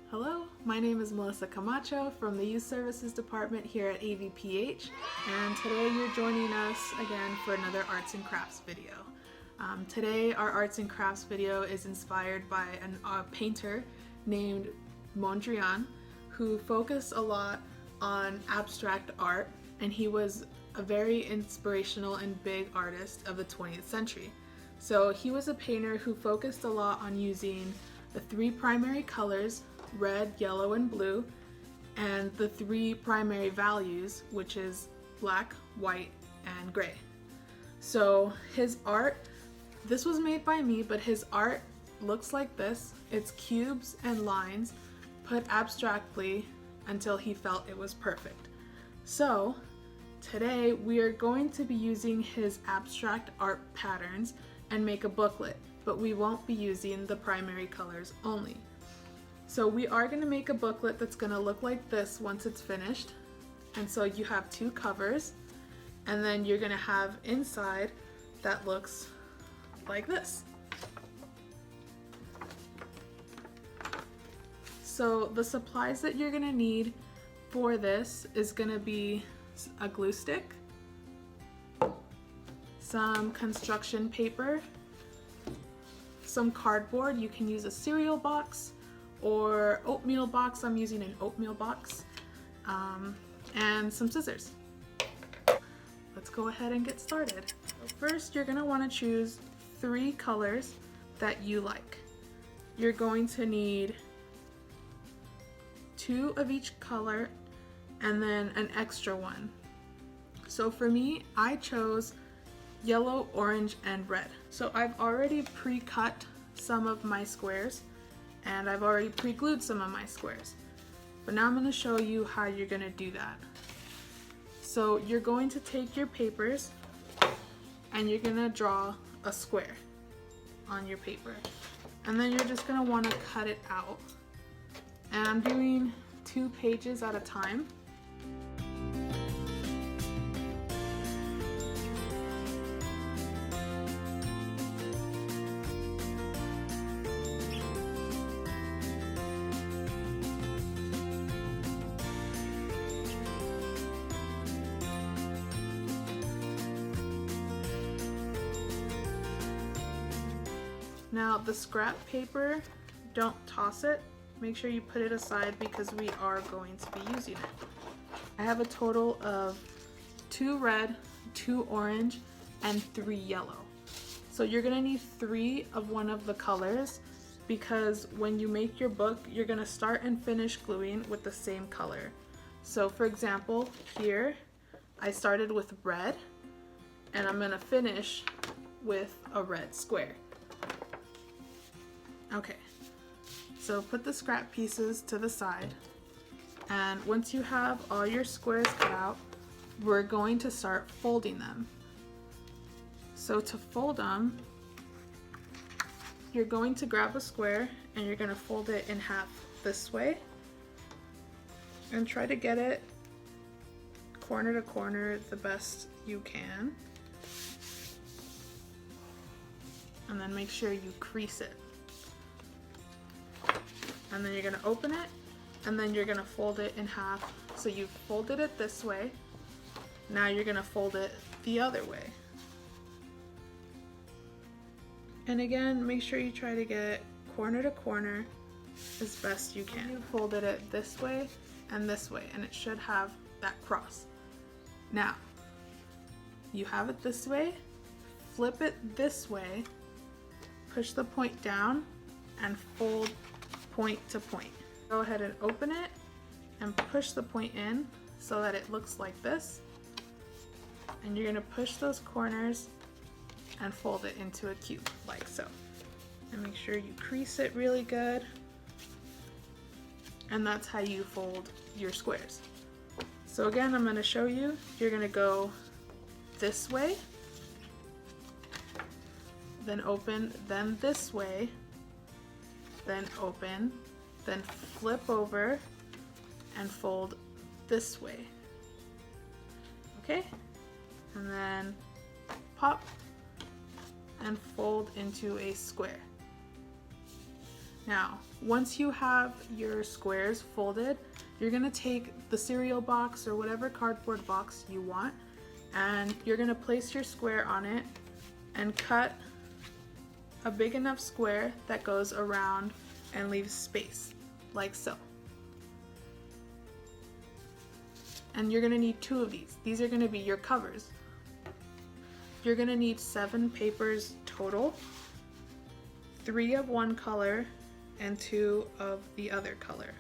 Hello, my name is Melissa Camacho from the Youth Services Department here at AVPH, and today you're joining us again for another arts and crafts video. Today our arts and crafts video is inspired by a painter named Mondrian, who focused a lot on abstract art, and he was a very inspirational and big artist of the 20th century. So he was a painter who focused a lot on using the three primary colors, red, yellow, and blue, and the three primary values, which is black, white, and gray. So his art, this was made by me, but his art looks like this. It's cubes and lines put abstractly until he felt it was perfect. So today we are going to be using his abstract art patterns and make a booklet, but we won't be using the primary colors only. So we are going to make a booklet that's going to look like this once it's finished. And so you have two covers, and then you're going to have inside that looks like this. So the supplies that you're going to need for this is going to be a glue stick, some construction paper, some cardboard. You can use a cereal box or oatmeal box. I'm using an oatmeal box, and some scissors. Let's go ahead and get started. First, you're going to want to choose three colors that you like. You're going to need two of each color and then an extra one. So for me, I chose yellow, orange, and red. So I've already pre-cut some of my squares, and I've already pre-glued some of my squares. But now I'm going to show you how you're going to do that. So you're going to take your papers and you're going to draw a square on your paper. And then you're just going to want to cut it out. And I'm doing 2 pages at a time. Now the scrap paper, don't toss it. Make sure you put it aside because we are going to be using it. I have a total of 2 red, 2 orange, and 3 yellow. So you're gonna need 3 of one of the colors because when you make your book, you're gonna start and finish gluing with the same color. So for example, here, I started with red and I'm gonna finish with a red square. Okay, so put the scrap pieces to the side, and once you have all your squares cut out, we're going to start folding them. So to fold them, you're going to grab a square and you're going to fold it in half this way and try to get it corner to corner the best you can, and then make sure you crease it. And then you're going to open it, and then you're going to fold it in half. So you've folded it this way. Now you're going to fold it the other way. And again, make sure you try to get corner to corner as best you can. You folded it this way, and it should have that cross. Now, you have it this way, flip it this way, push the point down, and fold point to point. Go ahead and open it and push the point in so that it looks like this. And you're gonna push those corners and fold it into a cube, like so. And make sure you crease it really good. And that's how you fold your squares. So again, I'm gonna show you. You're gonna go this way, then open, then this way, then open, then flip over and fold this way. Okay? And then pop and fold into a square. Now, once you have your squares folded, you're gonna take the cereal box or whatever cardboard box you want, and you're gonna place your square on it and cut a big enough square that goes around and leaves space, like so. And you're gonna need 2 of these. These are gonna be your covers. You're gonna need 7 papers total, 3 of one color and 2 of the other color.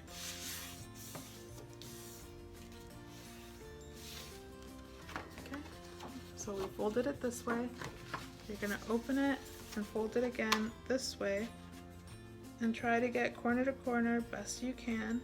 Okay, so we folded it this way. You're gonna open it and fold it again this way and try to get corner to corner best you can.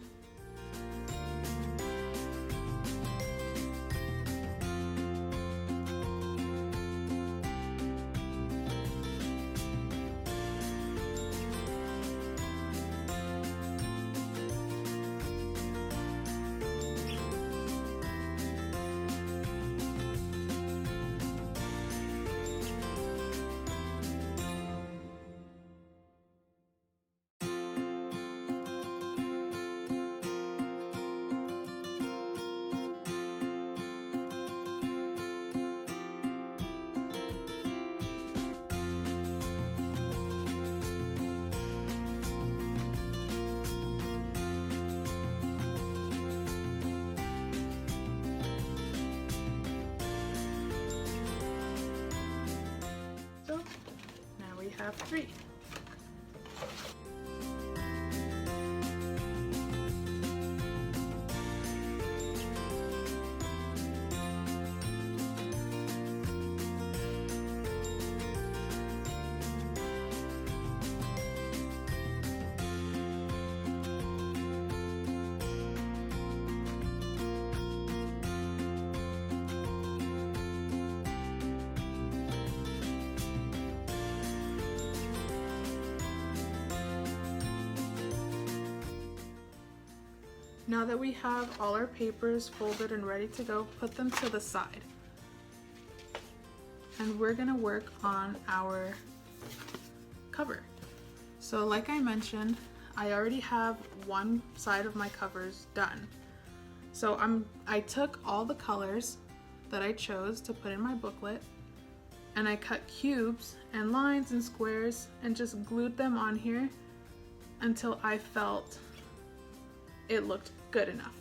Have 3. Now that we have all our papers folded and ready to go, put them to the side. And we're gonna work on our cover. So like I mentioned, I already have one side of my covers done. So I took all the colors that I chose to put in my booklet, and I cut cubes and lines and squares and just glued them on here until I felt it looked good enough.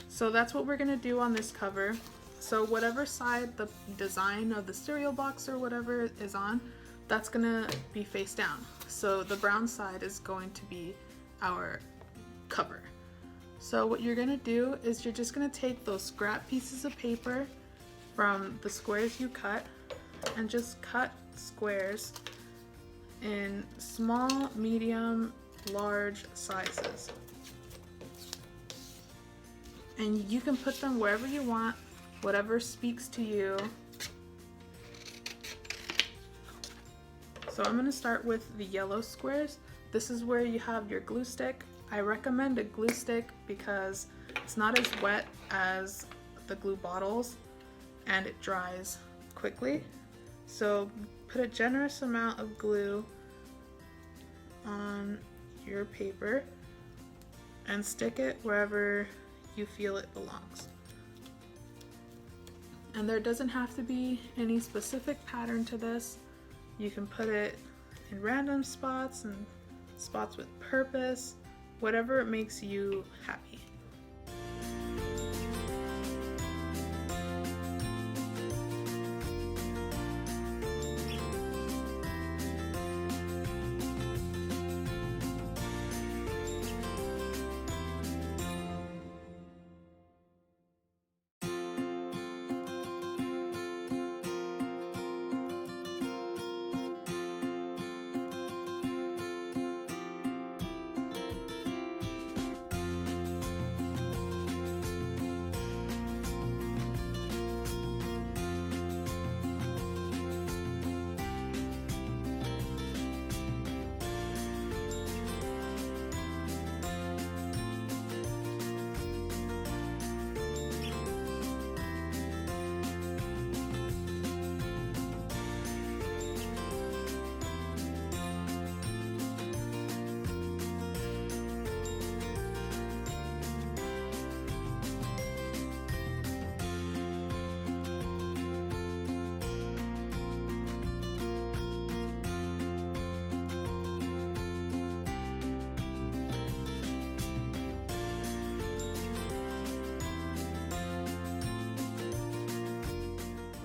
So that's what we're gonna do on this cover. So whatever side the design of the cereal box or whatever is on, that's gonna be face down. So the brown side is going to be our cover. So what you're gonna do is you're just gonna take those scrap pieces of paper from the squares you cut and just cut squares in small, medium, large sizes. And you can put them wherever you want, whatever speaks to you. So I'm gonna start with the yellow squares. This is where you have your glue stick. I recommend a glue stick because it's not as wet as the glue bottles and it dries quickly. So put a generous amount of glue on your paper and stick it wherever you feel it belongs. And there doesn't have to be any specific pattern to this. You can put it in random spots and spots with purpose, whatever makes you happy.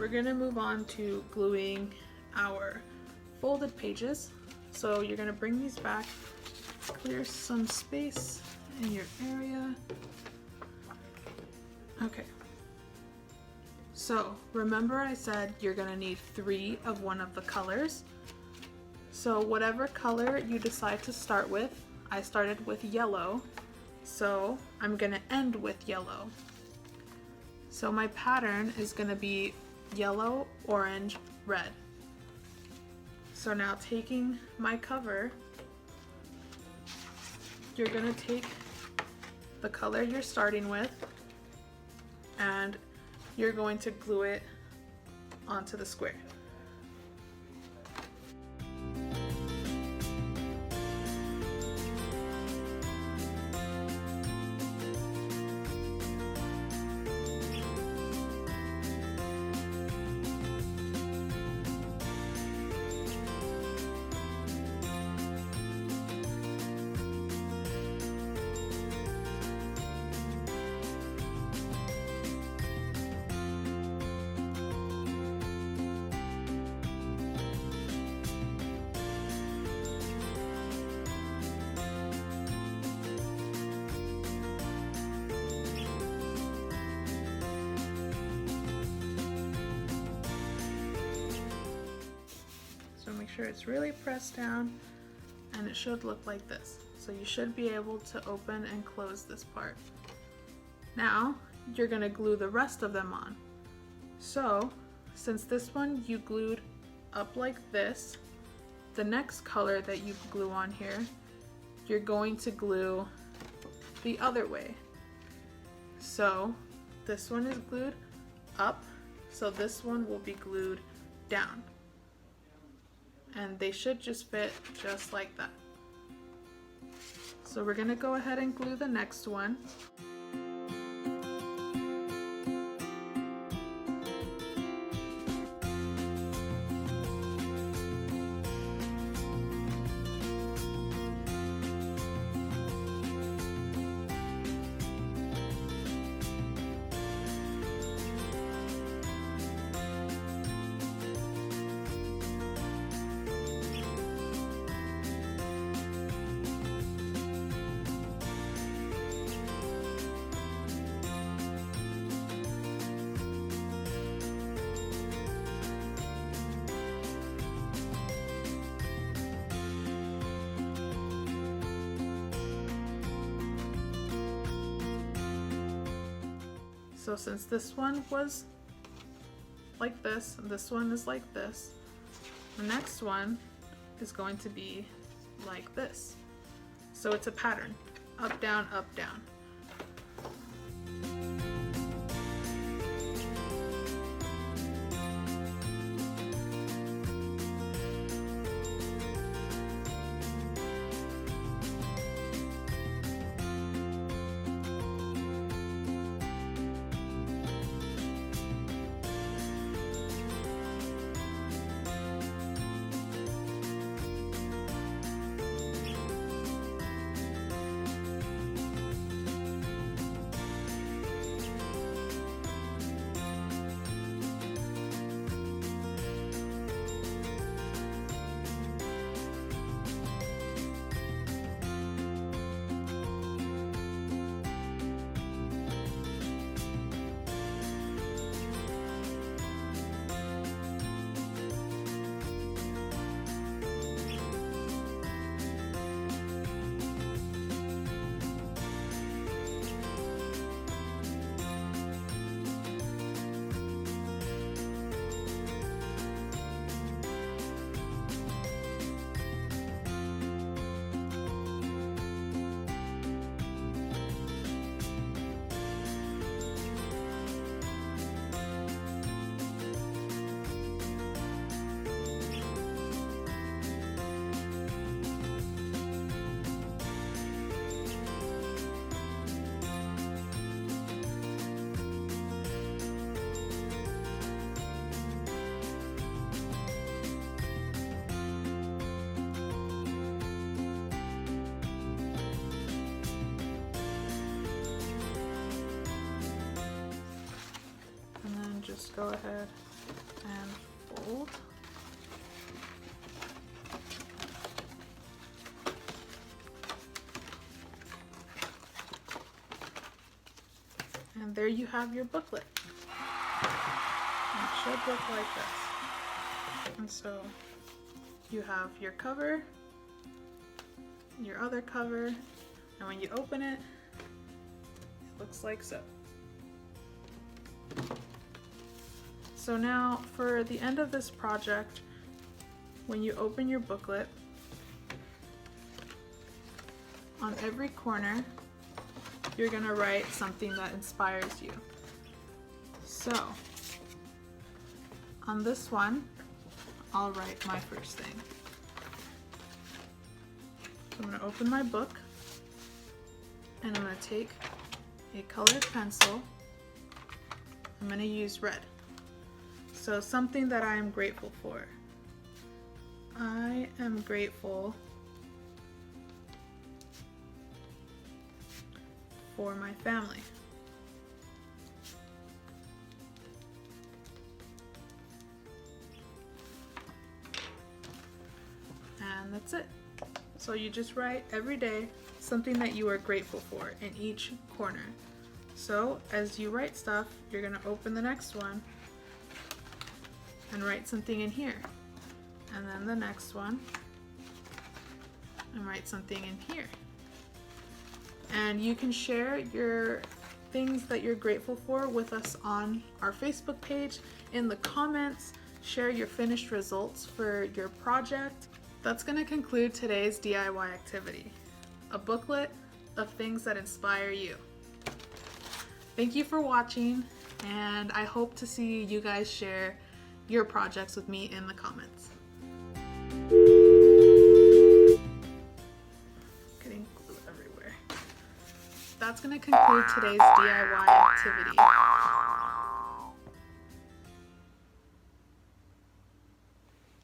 we're gonna move on to gluing our folded pages. So you're gonna bring these back, clear some space in your area. Okay. So remember I said you're gonna need 3 of one of the colors. So whatever color you decide to start with, I started with yellow, so I'm gonna end with yellow. So my pattern is gonna be yellow, orange, red. So now taking my cover, you're gonna take the color you're starting with and you're going to glue it onto the square. So make sure it's really pressed down and it should look like this. So you should be able to open and close this part. Now you're gonna glue the rest of them on. So since this one you glued up like this, the next color that you glue on here, you're going to glue the other way. So this one is glued up, so this one will be glued down. And they should just fit just like that. So we're gonna go ahead and glue the next one. So since this one was like this, and this one is like this, the next one is going to be like this. So it's a pattern, up, down, up, down. Just go ahead gold. And there you have your booklet. It should look like this. And so you have your cover, your other cover, and when you open it, it looks like so. So now for the end of this project, when you open your booklet, on every corner, you're gonna write something that inspires you. So, on this one, I'll write my first thing. I'm gonna open my book, and I'm gonna take a colored pencil. I'm gonna use red. So something that I am grateful for. I am grateful for my family. And that's it. So you just write every day something that you are grateful for in each corner. So as you write stuff, you're gonna open the next one and write something in here. And then the next one and write something in here. And you can share your things that you're grateful for with us on our Facebook page. In the comments, share your finished results for your project. That's going to conclude today's DIY activity, a booklet of things that inspire you. Thank you for watching, and I hope to see you guys share your projects with me in the comments. Getting glue everywhere. That's going to conclude today's DIY activity.